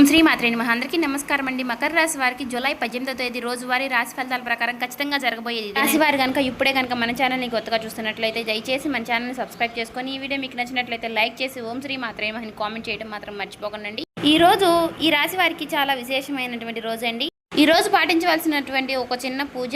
శ్రీ మాత్రే నమః. అందరికీ నమస్కారం అండి. మకర రాశి వారికి జూలై 18వ తేదీ రోజువారీ రాశి ఫలితాల ప్రకారం ఖచ్చితంగా జరగబోయేది రాశి వారు కనుక ఇప్పుడే కనుక మన ఛానల్ని కొత్తగా చూస్తున్నట్లయితే దయచేసి మన ఛానల్ని సబ్స్క్రైబ్ చేసుకొని ఈ వీడియో మీకు నచ్చినట్లయితే లైక్ చేసి ఓం శ్రీ మాత్రే నమః అని కామెంట్ చేయడం మాత్రం మర్చిపోకండి. ఈ రోజు ఈ రాశి వారికి చాలా విశేషమైనటువంటి రోజు అండి. ఈ రోజు పాటించవలసినటువంటి ఒక చిన్న పూజ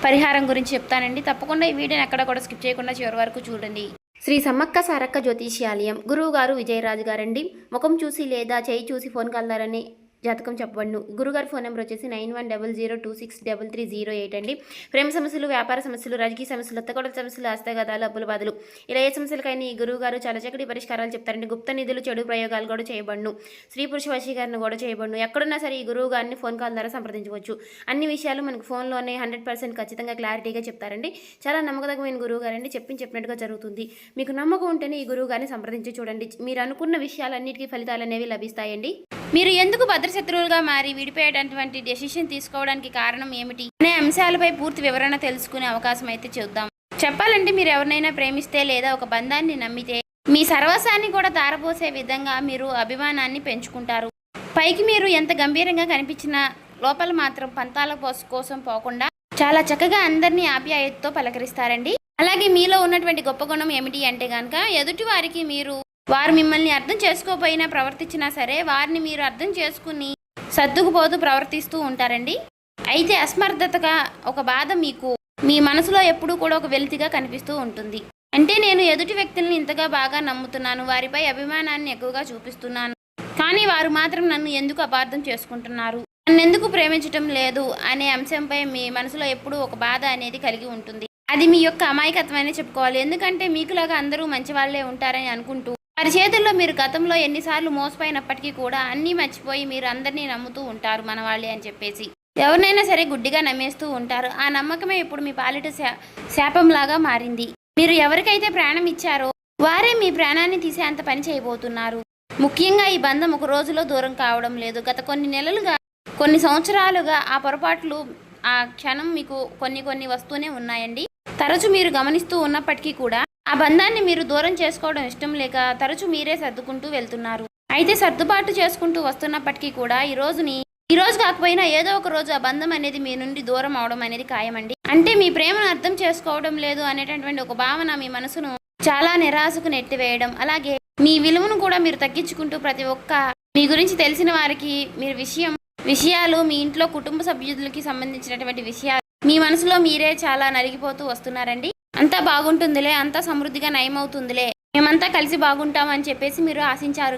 పరిహారం గురించి చెప్తానండి. తప్పకుండా ఈ వీడియోని ఎక్కడ కూడా స్కిప్ చేయకుండా చివరి వరకు చూడండి. శ్రీ సమ్మక్క సారక్క జ్యోతిష్యాలయం గురువు గారు విజయరాజు గారండి. ముఖం చూసి లేదా చేయి చూసి ఫోన్ కలదారని జాతకం చెప్పబడును. గురుగారి ఫోన్ నెంబర్ వచ్చేసి 9100263308 అండి. ప్రేమ సమస్యలు, వ్యాపార సమస్యలు, రాజకీయ సమస్యలు, అత్తగొడల సమస్యలు, హస్తగతాలు, అప్పుల బాధలు ఇలా ఏ సమస్యలకైనా ఈ గురువు గారు చాలా చక్కటి పరిష్కారాలు చెప్తారండి. గుప్త నిధులు, చెడు ప్రయోగాలు కూడా చేయబడును. స్త్రీ పురుష వశీకరణ కూడా చేయబడును. ఎక్కడున్నా సరే ఈ గురువు గారిని ఫోన్ కాల్ ద్వారా సంప్రదించవచ్చు. అన్ని విషయాలు మనకు ఫోన్లోనే 100% ఖచ్చితంగా క్లారిటీగా చెప్తారండి. చాలా నమ్మకదగ్గమైన గురువు గారండి. చెప్పినట్టుగా జరుగుతుంది. మీకు నమ్మకం ఉంటేనే ఈ గురువు గారిని సంప్రదించి చూడండి. మీరు అనుకున్న విషయాలన్నిటికీ ఫలితాలు అనేవి లభిస్తాయండి. మీరు ఎందుకు భద్రశత్రువులుగా మారి విడిపోయేటటువంటి డెసిషన్ తీసుకోవడానికి కారణం ఏమిటి అనే అంశాలపై పూర్తి వివరణ తెలుసుకునే అవకాశం అయితే చూద్దాం. చెప్పాలంటే మీరు ఎవరినైనా ప్రేమిస్తే లేదా ఒక బంధాన్ని నమ్మితే మీ సర్వస్వాన్ని కూడా తారపోసే విధంగా మీరు అభిమానాన్ని పెంచుకుంటారు. పైకి మీరు ఎంత గంభీరంగా కనిపించినా లోపల మాత్రం పంతాల కోసం పోకుండా చాలా చక్కగా అందరినీ ఆప్యాయతతో పలకరిస్తారండి. అలాగే మీలో ఉన్నటువంటి గొప్ప గుణం ఏమిటి అంటే కనుక ఎదుటి వారికి వారు మిమ్మల్ని అర్థం చేసుకోకపోయినా ప్రవర్తించినా సరే వారిని మీరు అర్థం చేసుకుని సర్దుకుపోతూ ప్రవర్తిస్తూ ఉంటారండి. అయితే అసమర్థతగా ఒక బాధ మీకు మీ మనసులో ఎప్పుడూ కూడా ఒక వెలితిగా కనిపిస్తూ ఉంటుంది. అంటే నేను ఎదుటి వ్యక్తుల్ని ఇంతగా బాగా నమ్ముతున్నాను, వారిపై అభిమానాన్ని ఎక్కువగా చూపిస్తున్నాను, కానీ వారు మాత్రం నన్ను ఎందుకు అపార్థం చేసుకుంటున్నారు, నన్ను ఎందుకు ప్రేమించటం లేదు అనే అంశంపై మీ మనసులో ఎప్పుడూ ఒక బాధ అనేది కలిగి ఉంటుంది. అది మీ యొక్క అమాయకత్వమనే చెప్పుకోవాలి. ఎందుకంటే మీకులాగా అందరూ మంచి వాళ్ళే ఉంటారని అనుకుంటూ వారి చేతుల్లో మీరు గతంలో ఎన్నిసార్లు మోసపోయినప్పటికీ కూడా అన్నీ మర్చిపోయి మీరు అందరినీ నమ్ముతూ ఉంటారు మన వాళ్ళే అని చెప్పేసి. ఎవరినైనా సరే గుడ్డిగా నమ్మేస్తూ ఉంటారు. ఆ నమ్మకమే ఇప్పుడు మీ పాలిట శాపంలాగా మారింది. మీరు ఎవరికైతే ప్రాణం ఇచ్చారో వారే మీ ప్రాణాన్ని తీసేంత పని చేయబోతున్నారు. ముఖ్యంగా ఈ బంధం ఒక రోజులో దూరం కావడం లేదు. గత కొన్ని నెలలుగా, కొన్ని సంవత్సరాలుగా ఆ పొరపాట్లు, ఆ క్షణం మీకు కొన్ని వస్తూనే ఉన్నాయండి. తరచు మీరు గమనిస్తూ ఉన్నప్పటికీ కూడా ఆ బంధాన్ని మీరు దూరం చేసుకోవడం ఇష్టం లేక తరచు మీరే సర్దుకుంటూ వెళ్తున్నారు. అయితే సర్దుబాటు చేసుకుంటూ వస్తున్నప్పటికీ కూడా ఈ రోజు కాకపోయినా ఏదో ఒక రోజు ఆ బంధం అనేది మీ నుండి దూరం అవడం అనేది ఖాయమండి. అంటే మీ ప్రేమను అర్థం చేసుకోవడం లేదు అనేటటువంటి ఒక భావన మీ మనసును చాలా నిరాశకు నెట్టివేయడం, అలాగే మీ విలువను కూడా మీరు తగ్గించుకుంటూ ప్రతి ఒక్క మీ గురించి తెలిసిన వారికి మీరు విషయాలు మీ ఇంట్లో కుటుంబ సభ్యులకి సంబంధించినటువంటి విషయాలు మీ మనసులో మీరే చాలా నలిగిపోతూ వస్తున్నారండి. అంతా బాగుంటుందిలే, అంతా సమృద్ధిగా నయమవుతుందిలే, మేమంతా కలిసి బాగుంటామని చెప్పేసి మీరు ఆశించారు.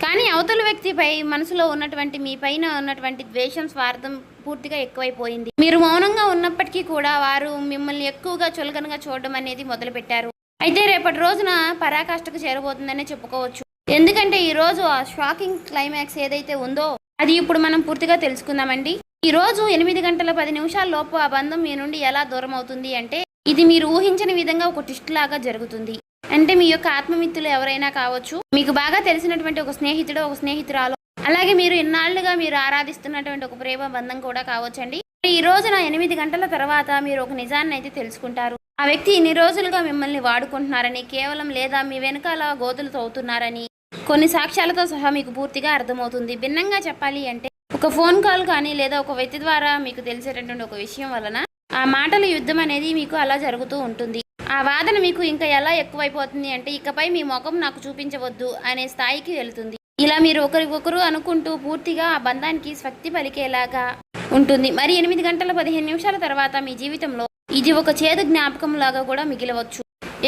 కానీ అవతల వ్యక్తిపై మనసులో ఉన్నటువంటి మీ పైన ఉన్నటువంటి ద్వేషం, స్వార్థం పూర్తిగా ఎక్కువైపోయింది. మీరు మౌనంగా ఉన్నప్పటికీ కూడా వారు మిమ్మల్ని ఎక్కువగా చులకనగా చూడడం అనేది మొదలుపెట్టారు. అయితే రేపటి రోజున పరాకాష్ఠకు చేరబోతుందనే చెప్పుకోవచ్చు. ఎందుకంటే ఈ రోజు ఆ షాకింగ్ క్లైమాక్స్ ఏదైతే ఉందో అది ఇప్పుడు మనం పూర్తిగా తెలుసుకుందామండి. ఈ రోజు 8 గంటల 10 నిమిషాల లోపు ఆ బంధం మీ నుండి ఎలా దూరం అవుతుంది అంటే ఇది మీరు ఊహించని విధంగా ఒక ట్విస్ట్ లాగా జరుగుతుంది. అంటే మీ యొక్క ఆత్మమిత్రులు ఎవరైనా కావచ్చు, మీకు బాగా తెలిసినటువంటి ఒక స్నేహితుడు, ఒక స్నేహితురాలు, అలాగే మీరు ఇన్నాళ్లుగా మీరు ఆరాధిస్తున్నటువంటి ఒక ప్రేమ బంధం కూడా కావచ్చండి. ఈ రోజున 8 గంటల తర్వాత మీరు ఒక నిజాన్ని అయితే తెలుసుకుంటారు. ఆ వ్యక్తి ఇన్ని రోజులుగా మిమ్మల్ని వాడుకుంటున్నారని, కేవలం లేదా మీ వెనకాల గోతులు తవ్వుతున్నారని కొన్ని సాక్ష్యాలతో సహా మీకు పూర్తిగా అర్థమవుతుంది. భిన్నంగా చెప్పాలి అంటే ఒక ఫోన్ కాల్ కానీ లేదా ఒక వ్యక్తి ద్వారా మీకు తెలిసేటటువంటి ఒక విషయం వలన ఆ మాటల యుద్ధం అనేది మీకు అలా జరుగుతూ ఉంటుంది. ఆ వాదన మీకు ఇంకా ఎలా ఎక్కువైపోతుంది అంటే ఇకపై మీ ముఖం నాకు చూపించవద్దు అనే స్థాయికి వెళుతుంది. ఇలా మీరు ఒకరికొకరు అనుకుంటూ పూర్తిగా ఆ బంధానికి స్వస్తి పలికేలాగా ఉంటుంది. మరి 8 గంటల 15 నిమిషాల తర్వాత మీ జీవితంలో ఇది ఒక చేదు జ్ఞాపకం లాగా కూడా మిగిలవచ్చు.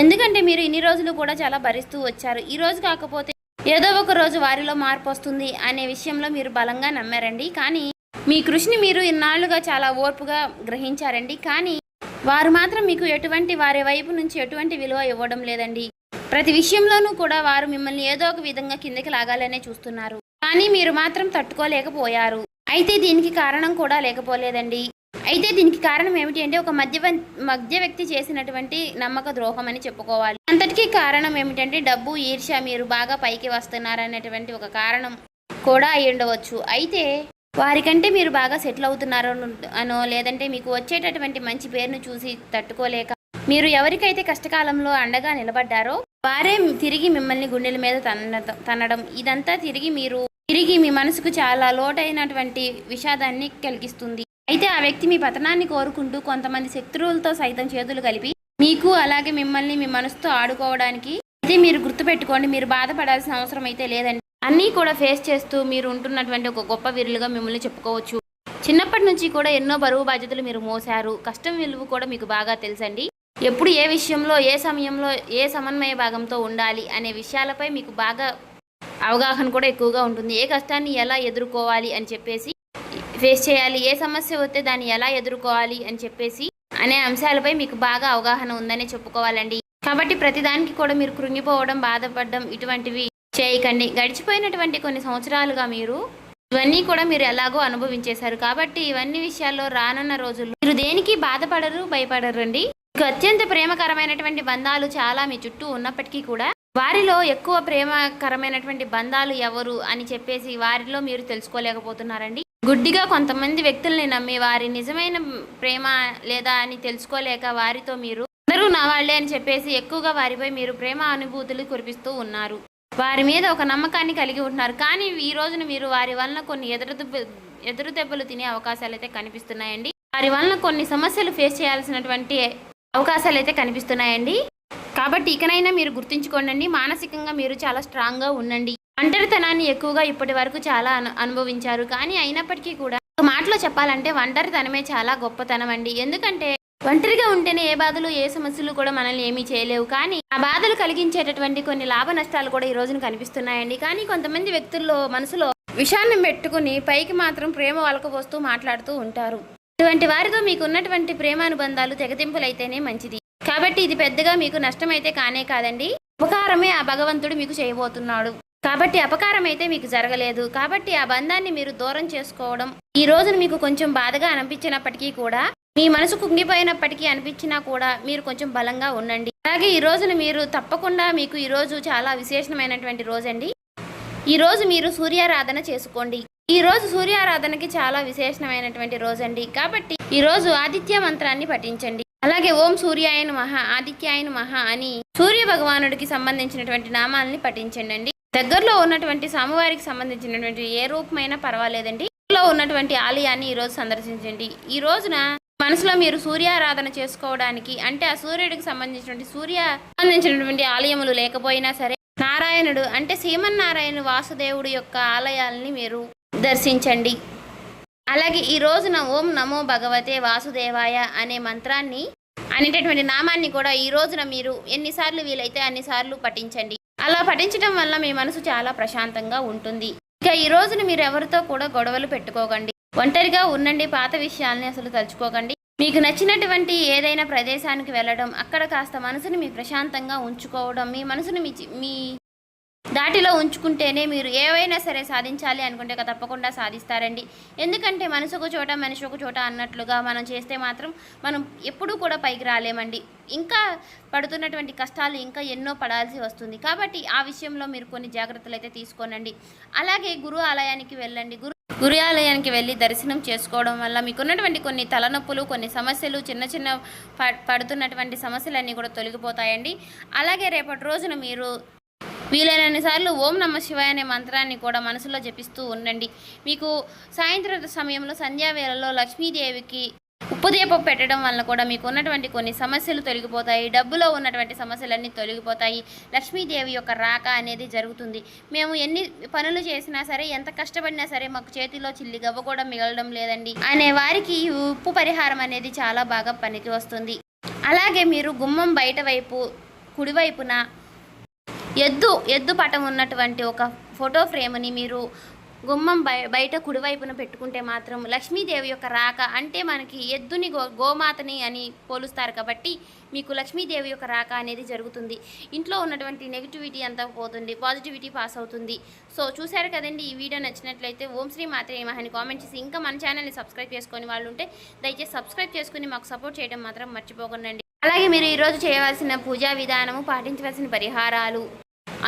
ఎందుకంటే మీరు ఇన్ని రోజులు కూడా చాలా భరిస్తూ వచ్చారు. ఈ రోజు కాకపోతే ఏదో ఒక రోజు వారిలో మార్పు వస్తుంది అనే విషయంలో మీరు బలంగా నమ్మారండి. కానీ మీ కృషిని మీరు ఇన్నాళ్లుగా చాలా ఓర్పుగా గ్రహించారండి. కానీ వారు మాత్రం మీకు వారి వైపు నుంచి ఎటువంటి విలువ ఇవ్వడం లేదండి. ప్రతి విషయంలోనూ కూడా వారు మిమ్మల్ని ఏదో ఒక విధంగా కిందకి లాగాలనే చూస్తున్నారు. కానీ మీరు మాత్రం తట్టుకోలేకపోయారు. అయితే దీనికి కారణం కూడా లేకపోలేదండి. అయితే దీనికి కారణం ఏమిటి అంటే ఒక మధ్య వ్యక్తి చేసినటువంటి నమ్మక ద్రోహం అని చెప్పుకోవాలి. అంతటికీ కారణం ఏమిటంటే డబ్బు, ఈర్ష్య, మీరు బాగా పైకి వస్తున్నారనేటువంటి ఒక కారణం కూడా అయి ఉండవచ్చు. అయితే వారికంటే మీరు బాగా సెటిల్ అవుతున్నారో అనో లేదంటే మీకు వచ్చేటటువంటి మంచి పేరును చూసి తట్టుకోలేక మీరు ఎవరికైతే కష్టకాలంలో అండగా నిలబడ్డారో వారే తిరిగి మిమ్మల్ని గుండెల మీద తన్నడం, ఇదంతా తిరిగి మీరు తిరిగి మీ మనసుకు చాలా లోటైనటువంటి విషాదాన్ని కలిగిస్తుంది. అయితే ఆ వ్యక్తి మీ పతనాన్ని కోరుకుంటూ కొంతమంది శత్రువులతో సైతం చేతులు కలిపి మీకు అలాగే మిమ్మల్ని మీ మనసుతో ఆడుకోవడానికి అయితే మీరు గుర్తుపెట్టుకోండి. మీరు బాధపడాల్సిన అవసరం అయితే లేదండి. అన్నీ కూడా ఫేస్ చేస్తూ మీరు ఉంటున్నటువంటి ఒక గొప్ప వీరులుగా మిమ్మల్ని చెప్పుకోవచ్చు. చిన్నప్పటి నుంచి కూడా ఎన్నో బరువు బాధ్యతలు మీరు మోసారు. కష్టం విలువ కూడా మీకు బాగా తెలుసండి. ఎప్పుడు ఏ విషయంలో ఏ సమయంలో ఏ సమన్వయ భాగంతో ఉండాలి అనే విషయాలపై మీకు బాగా అవగాహన కూడా ఎక్కువగా ఉంటుంది. ఏ కష్టాన్ని ఎలా ఎదుర్కోవాలి అని చెప్పేసి ఫేస్ చేయాలి, ఏ సమస్య వస్తే దాన్ని ఎలా ఎదుర్కోవాలి అని చెప్పేసి అనే అంశాలపై మీకు బాగా అవగాహన ఉందనే చెప్పుకోవాలండి. కాబట్టి ప్రతిదానికి కూడా మీరు కృంగిపోవడం, బాధపడడం ఇటువంటివి చేయకండి. గడిచిపోయినటువంటి కొన్ని సంవత్సరాలుగా ఇవన్నీ కూడా మీరు ఎలాగో అనుభవించేశారు. కాబట్టి ఇవన్నీ విషయాల్లో రానున్న రోజుల్లో మీరు దేనికి బాధపడరు, భయపడరు అండి. మీకు అత్యంత ప్రేమకరమైనటువంటి బంధాలు చాలా మీ చుట్టూ ఉన్నప్పటికీ కూడా వారిలో ఎక్కువ ప్రేమకరమైనటువంటి బంధాలు ఎవరు అని చెప్పేసి వారిలో మీరు తెలుసుకోలేకపోతున్నారండి. గుడ్డిగా కొంతమంది వ్యక్తుల్ని నమ్మి వారి నిజమైన ప్రేమ లేదా అని తెలుసుకోలేక వారితో మీరు అందరూ నా వాళ్ళే అని చెప్పేసి ఎక్కువగా వారిపై మీరు ప్రేమ అనుభూతులు కురిపిస్తూ ఉన్నారు. వారి మీద ఒక నమ్మకాన్ని కలిగి ఉంటున్నారు. కానీ ఈ రోజున మీరు వారి వలన కొన్ని ఎదురు దెబ్బలు తినే అవకాశాలు అయితే కనిపిస్తున్నాయండి. వారి వలన కొన్ని సమస్యలు ఫేస్ చేయాల్సినటువంటి అవకాశాలు అయితే కనిపిస్తున్నాయండి. కాబట్టి ఇకనైనా మీరు గుర్తుంచుకోండి, మానసికంగా మీరు చాలా స్ట్రాంగ్గా ఉండండి. ఒంటరితనాన్ని ఎక్కువగా ఇప్పటి వరకు చాలా అనుభవించారు. కానీ అయినప్పటికీ కూడా ఒక మాటలో చెప్పాలంటే ఒంటరితనమే చాలా గొప్పతనం అండి. ఎందుకంటే ఒంటరిగా ఉంటేనే ఏ బాధలు ఏ సమస్యలు కూడా మనల్ని ఏమీ చేయలేవు. కానీ ఆ బాధలు కలిగించేటటువంటి కొన్ని లాభ నష్టాలు కూడా ఈ రోజున కనిపిస్తున్నాయండి. కానీ కొంతమంది వ్యక్తుల్లో మనసులో విషాన్ని పెట్టుకుని పైకి మాత్రం ప్రేమ వలకపోస్తూ మాట్లాడుతూ ఉంటారు. ఇటువంటి వారితో మీకు ఉన్నటువంటి ప్రేమానుబంధాలు తెగతింపులైతేనే మంచిది. కాబట్టి ఇది పెద్దగా మీకు నష్టమైతే కానే కాదండి, ఉపకారమే ఆ భగవంతుడు మీకు చేయబోతున్నాడు. కాబట్టి అపకారం అయితే మీకు జరగలేదు. కాబట్టి ఆ బంధాన్ని మీరు దూరం చేసుకోవడం ఈ రోజున మీకు కొంచెం బాధగా అనిపించినప్పటికీ కూడా, మీ మనసు కుంగిపోయినప్పటికీ అనిపించినా కూడా మీరు కొంచెం బలంగా ఉండండి. అలాగే ఈ రోజున మీరు తప్పకుండా మీకు ఈ రోజు చాలా విశేషమైనటువంటి రోజండి. ఈ రోజు మీరు సూర్యారాధన చేసుకోండి. ఈ రోజు సూర్యారాధనకి చాలా విశేషమైనటువంటి రోజండి. కాబట్టి ఈ రోజు ఆదిత్య మంత్రాన్ని పఠించండి. అలాగే ఓం సూర్యాయ నమః, ఆదిత్యాయ నమః అని సూర్య భగవానుడికి సంబంధించినటువంటి నామాలని పఠించండి. దగ్గరలో ఉన్నటువంటి స్వామివారికి సంబంధించినటువంటి ఏ రూపమైనా పర్వాలేదండి. లో ఉన్నటువంటి ఆలయాన్ని ఈరోజు సందర్శించండి. ఈ రోజున మనసులో మీరు సూర్యారాధన చేసుకోవడానికి అంటే ఆ సూర్యుడికి సంబంధించినటువంటి ఆలయములు లేకపోయినా సరే నారాయణుడు అంటే శ్రీమన్నారాయణ వాసుదేవుడు యొక్క ఆలయాల్ని మీరు దర్శించండి. అలాగే ఈ రోజున ఓం నమో భగవతే వాసుదేవాయ అనే మంత్రాన్ని అనేటటువంటి నామాన్ని కూడా ఈ రోజున మీరు ఎన్నిసార్లు వీలైతే అన్నిసార్లు పఠించండి. అలా పఠించడం వల్ల మీ మనసు చాలా ప్రశాంతంగా ఉంటుంది. ఇక ఈ రోజున మీరు ఎవరితో కూడా గొడవలు పెట్టుకోకండి, ఒంటరిగా ఉండండి, పాత విషయాల్ని అసలు తలుచుకోకండి. మీకు నచ్చినటువంటి ఏదైనా ప్రదేశానికి వెళ్ళడం, అక్కడ కాస్త మనసుని మీ ప్రశాంతంగా ఉంచుకోవడం, మీ మనసుని మీ దాటిలో ఉంచుకుంటేనే మీరు ఏవైనా సరే సాధించాలి అనుకుంటే తప్పకుండా సాధిస్తారండి. ఎందుకంటే మనసు ఒక చోట మనిషి ఒక చోట అన్నట్లుగా మనం చేస్తే మాత్రం మనం ఎప్పుడూ కూడా పైకి రాలేమండి. ఇంకా పడుతున్నటువంటి కష్టాలు ఇంకా ఎన్నో పడాల్సి వస్తుంది. కాబట్టి ఆ విషయంలో మీరు కొన్ని జాగ్రత్తలు అయితే తీసుకోనండి. అలాగే గురు ఆలయానికి వెళ్ళండి. గురు ఆలయానికి వెళ్ళి దర్శనం చేసుకోవడం వల్ల మీకున్నటువంటి కొన్ని తలనొప్పులు, కొన్ని సమస్యలు, చిన్న పడుతున్నటువంటి సమస్యలన్నీ కూడా తొలగిపోతాయండి. అలాగే రేపటి రోజున మీరు వీలైనన్నిసార్లు ఓం నమ శివాయ అనే మంత్రాన్ని కూడా మనసులో జపిస్తూ ఉండండి. మీకు సాయంత్రం సమయంలో సంధ్యావేళలో లక్ష్మీదేవికి ఉప్పుదీపం పెట్టడం వల్ల కూడా మీకు ఉన్నటువంటి కొన్ని సమస్యలు తొలగిపోతాయి. డబ్బులో ఉన్నటువంటి సమస్యలన్నీ తొలగిపోతాయి. లక్ష్మీదేవి యొక్క రాక అనేది జరుగుతుంది. మేము ఎన్ని పనులు చేసినా సరే, ఎంత కష్టపడినా సరే మాకు చేతిలో చిల్లి గవ్వ కూడా మిగలడం లేదండి అనే వారికి ఈ ఉప్పు పరిహారం అనేది చాలా బాగా పనికి వస్తుంది. అలాగే మీరు గుమ్మం బయట వైపు కుడివైపున ఎద్దు పటం ఉన్నటువంటి ఒక ఫోటో ఫ్రేమ్ని మీరు గుమ్మం బయట కుడివైపున పెట్టుకుంటే మాత్రం లక్ష్మీదేవి యొక్క రాక అంటే మనకి ఎద్దుని గోమాతని అని పోలుస్తారు కాబట్టి మీకు లక్ష్మీదేవి యొక్క రాక అనేది జరుగుతుంది. ఇంట్లో ఉన్నటువంటి నెగిటివిటీ అంతా పోతుంది, పాజిటివిటీ పాస్ అవుతుంది. సో చూశారు కదండి, ఈ వీడియో నచ్చినట్లయితే ఓం శ్రీ మాత్రే నమః అని కామెంట్ చేసి ఇంకా మన ఛానల్ని సబ్స్క్రైబ్ చేసుకొని వాళ్ళు ఉంటే దయచేసి సబ్స్క్రైబ్ చేసుకుని మాకు సపోర్ట్ చేయడం మాత్రం మర్చిపోకండి. అలాగే మీరు ఈరోజు చేయవలసిన పూజా విధానము, పాటించవలసిన పరిహారాలు,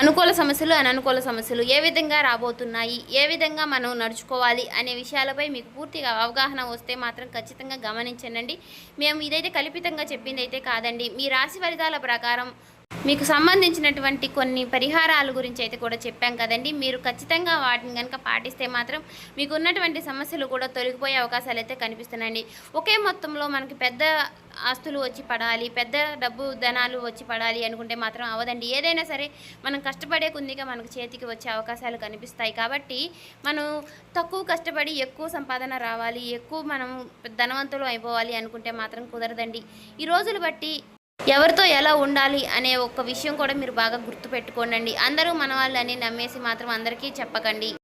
అనుకూల సమస్యలు, అననుకూల సమస్యలు ఏ విధంగా రాబోతున్నాయి, ఏ విధంగా మనం నడుచుకోవాలి అనే విషయాలపై మీకు పూర్తిగా అవగాహన వస్తే మాత్రం ఖచ్చితంగా గమనించండి. మేము ఇదైతే కల్పితంగా చెప్పింది అయితే కాదండి. మీ రాశి ఫలితాల ప్రకారం మీకు సంబంధించినటువంటి కొన్ని పరిహారాల గురించి అయితే కూడా చెప్పాం కదండి. మీరు ఖచ్చితంగా వాటిని కనుక పాటిస్తే మాత్రం మీకు ఉన్నటువంటి సమస్యలు కూడా తొలగిపోయే అవకాశాలు అయితే కనిపిస్తున్నాయండి. ఒకే మొత్తంలో మనకి పెద్ద ఆస్తులు వచ్చి పడాలి, పెద్ద డబ్బు ధనాలు వచ్చి పడాలి అనుకుంటే మాత్రం అవ్వదండి. ఏదైనా సరే మనం కష్టపడే కొద్దిగా మనకు చేతికి వచ్చే అవకాశాలు కనిపిస్తాయి. కాబట్టి మనం తక్కువ కష్టపడి ఎక్కువ సంపాదన రావాలి, ఎక్కువ మనం ధనవంతులు అయిపోవాలి అనుకుంటే మాత్రం కుదరదండి. ఈ రోజులు బట్టి ఎవరితో ఎలా ఉండాలి అనే ఒక విషయం కూడా మీరు బాగా గుర్తుపెట్టుకోండి. అందరూ మన వాళ్ళని నమ్మేసి మాత్రం అందరికీ చెప్పకండి.